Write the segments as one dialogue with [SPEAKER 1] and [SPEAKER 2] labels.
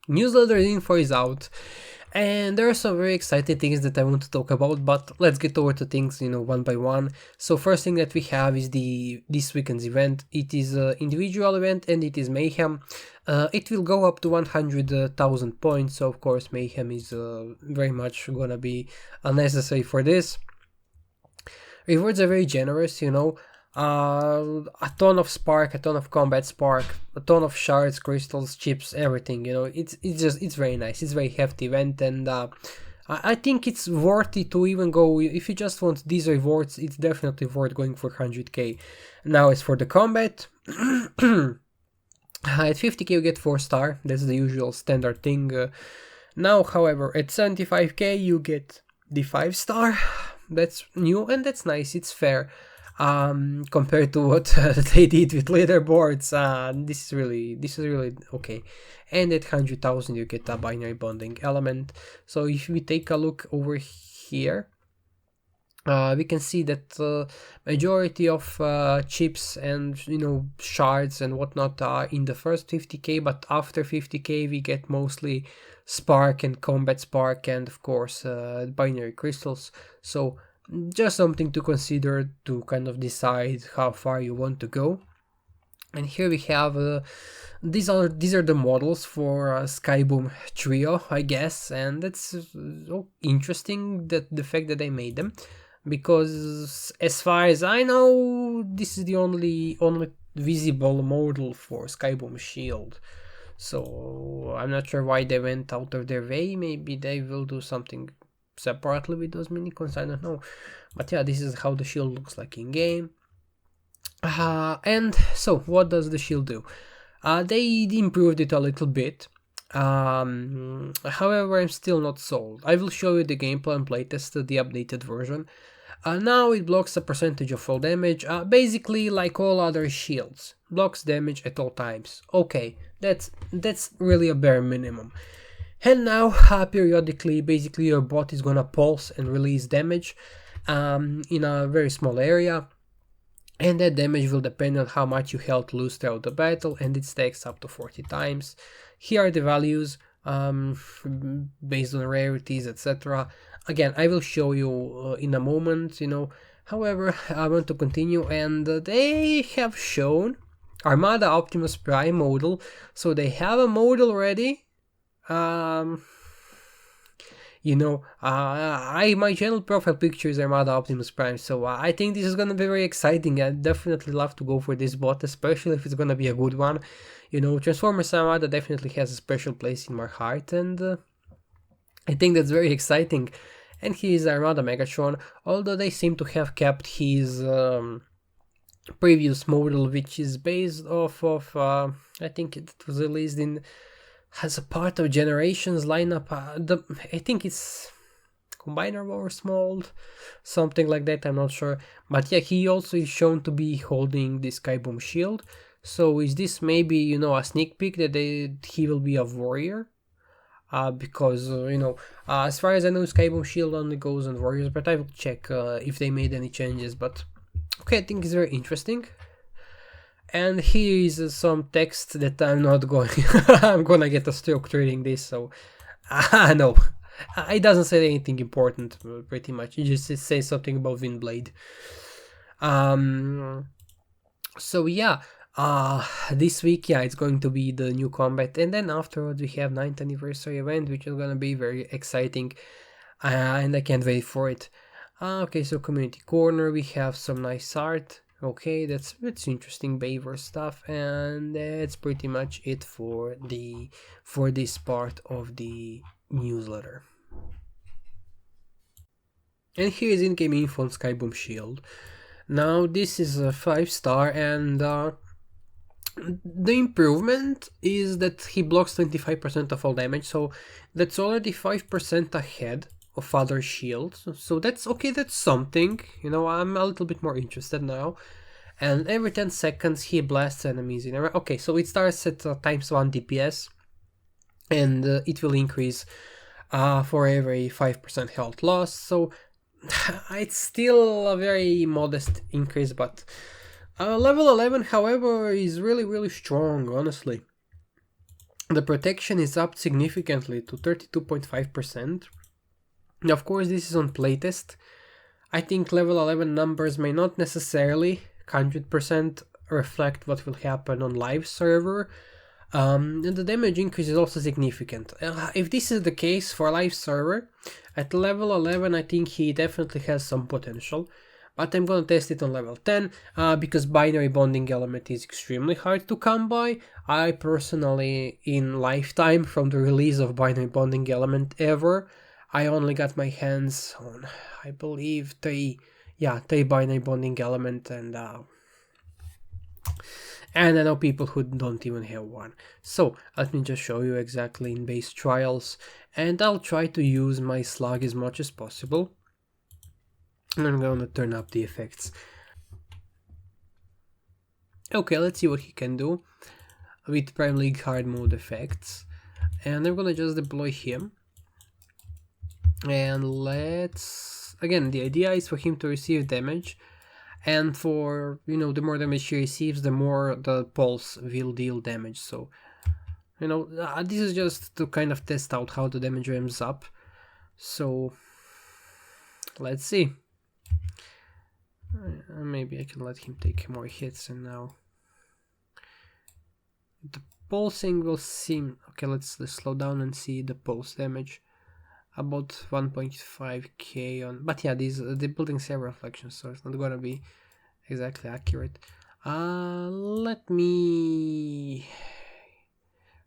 [SPEAKER 1] newsletter info is out, and there are some very exciting things that I want to talk about, but let's get over to things, one by one. So first thing that we have is this weekend's event. It is an individual event and it is Mayhem. It will go up to 100,000 points, so of course Mayhem is very much gonna be unnecessary for this. Rewards are very generous, a ton of spark, a ton of combat spark, a ton of shards, crystals, chips, everything. It's very nice. It's very hefty event, and I think it's worth it to even go. If you just want these rewards, it's definitely worth going for 100k. Now as for the combat, at 50k you get 4-star. That's the usual standard thing. Now, however, at 75k you get the 5-star. That's new and that's nice. It's fair. Compared to what they did with leaderboards, this is really okay. And at 100,000 you get a binary bonding element. So if we take a look over here, we can see that majority of chips and shards and whatnot are in the first 50k, but after 50k we get mostly spark and combat spark and of course binary crystals. So just something to consider to kind of decide how far you want to go. And here we have these are the models for Skyboom Trio, I guess, and that's interesting, that the fact that they made them, because as far as I know this is the only visible model for Skyboom Shield. So I'm not sure why they went out of their way. Maybe they will do something separately with those minicons, I don't know. But yeah, this is how the shield looks like in game. And so what does the shield do? They improved it a little bit. However, I'm still not sold. I will show you the gameplay and playtest the updated version. Now it blocks a percentage of all damage, basically like all other shields. Blocks damage at all times. Okay, that's really a bare minimum. And now, periodically, basically your bot is gonna pulse and release damage in a very small area, and that damage will depend on how much you health lose throughout the battle, and it stacks up to 40 times. Here are the values based on rarities, etc. Again, I will show you in a moment, However, I want to continue, and they have shown Armada Optimus Prime model, so they have a model ready. My channel profile picture is Armada Optimus Prime, so I think this is gonna be very exciting. I'd definitely love to go for this bot, especially if it's gonna be a good one. Transformers Armada definitely has a special place in my heart, and I think that's very exciting. And he is Armada Megatron, although they seem to have kept his previous model, which is based off of I think it was released in as a part of Generations lineup. I think it's Combiner Wars mold, something like that, I'm not sure. But yeah, he also is shown to be holding the Skyboom Shield. So is this maybe, a sneak peek that he will be a warrior? Because, as far as I know, Skyboom Shield only goes on warriors, but I will check if they made any changes. But okay, I think it's very interesting. And here is some text that I'm not going I'm gonna get a stroke reading this, so no, it doesn't say anything important, pretty much. It just says something about Windblade. So yeah, this week, yeah, it's going to be the new combat, and then afterwards we have 9th anniversary event, which is gonna be very exciting, and I can't wait for it. Okay, so community corner, we have some nice art. Okay, that's interesting Baver stuff, and that's pretty much it for this part of the newsletter. And here is in-game info on Skyboom Shield. Now this is a 5-star, and the improvement is that he blocks 25% of all damage, so that's already 5% ahead of other shields, so that's okay, that's something, I'm a little bit more interested now. And every 10 seconds he blasts enemies in area. Okay, so it starts at ×1 DPS, and it will increase for every 5% health loss, so it's still a very modest increase, but level 11, however, is really strong, honestly. The protection is up significantly to 32.5%. Of course, this is on playtest. I think level 11 numbers may not necessarily 100% reflect what will happen on live server. And the damage increase is also significant. If this is the case for live server, at level 11 I think he definitely has some potential. But I'm gonna test it on level 10, because binary bonding element is extremely hard to come by. I personally, in lifetime from the release of binary bonding element ever, I only got my hands on, I believe, three binary bonding element, and I know people who don't even have one. So let me just show you exactly in base trials, and I'll try to use my slug as much as possible. I'm gonna turn up the effects. Okay, let's see what he can do with Prime League hard mode effects. And I'm gonna just deploy him. And let's... Again, the idea is for him to receive damage. And for, you know, the more damage he receives, the more the pulse will deal damage. So, you know, this is just to kind of test out how the damage ramps up. So, let's see. Maybe I can let him take more hits, and now the pulsing will seem... Okay, let's slow down and see the pulse damage. About 1.5k on... But yeah, the buildings have reflections, so it's not gonna be exactly accurate. Let me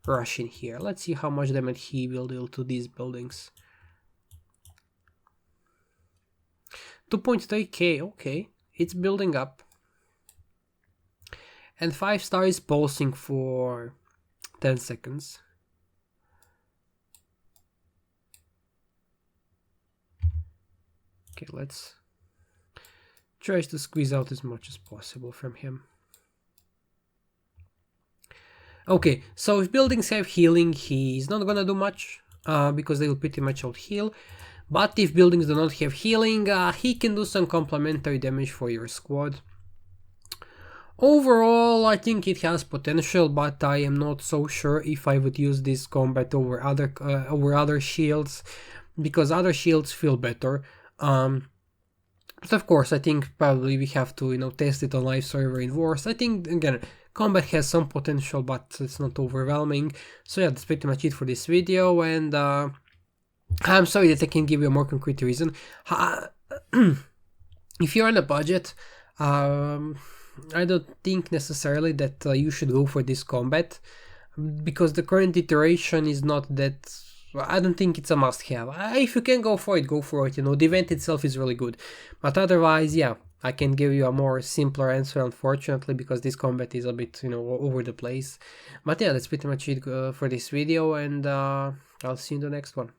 [SPEAKER 1] rush in here. Let's see how much damage he will deal to these buildings. 2.3k, okay. It's building up. And 5-star is pulsing for 10 seconds. Okay, let's try to squeeze out as much as possible from him. Okay, so if buildings have healing, he's not gonna do much, because they will pretty much out heal. But if buildings do not have healing, he can do some complementary damage for your squad. Overall, I think it has potential, but I am not so sure if I would use this combat over other shields, because other shields feel better. But of course, I think probably we have to, you know, test it on live server in wars. I think, again, combat has some potential, but it's not overwhelming. So yeah, that's pretty much it for this video, and I'm sorry that I can't give you a more concrete reason. If you're on a budget, I don't think necessarily that you should go for this combat, because the current iteration is not that... I don't think it's a must-have. If you can go for it, go for it. You know, the event itself is really good. But otherwise, yeah, I can give you a more simpler answer, unfortunately, because this combat is a bit, you know, over the place. But yeah, that's pretty much it for this video, and I'll see you in the next one.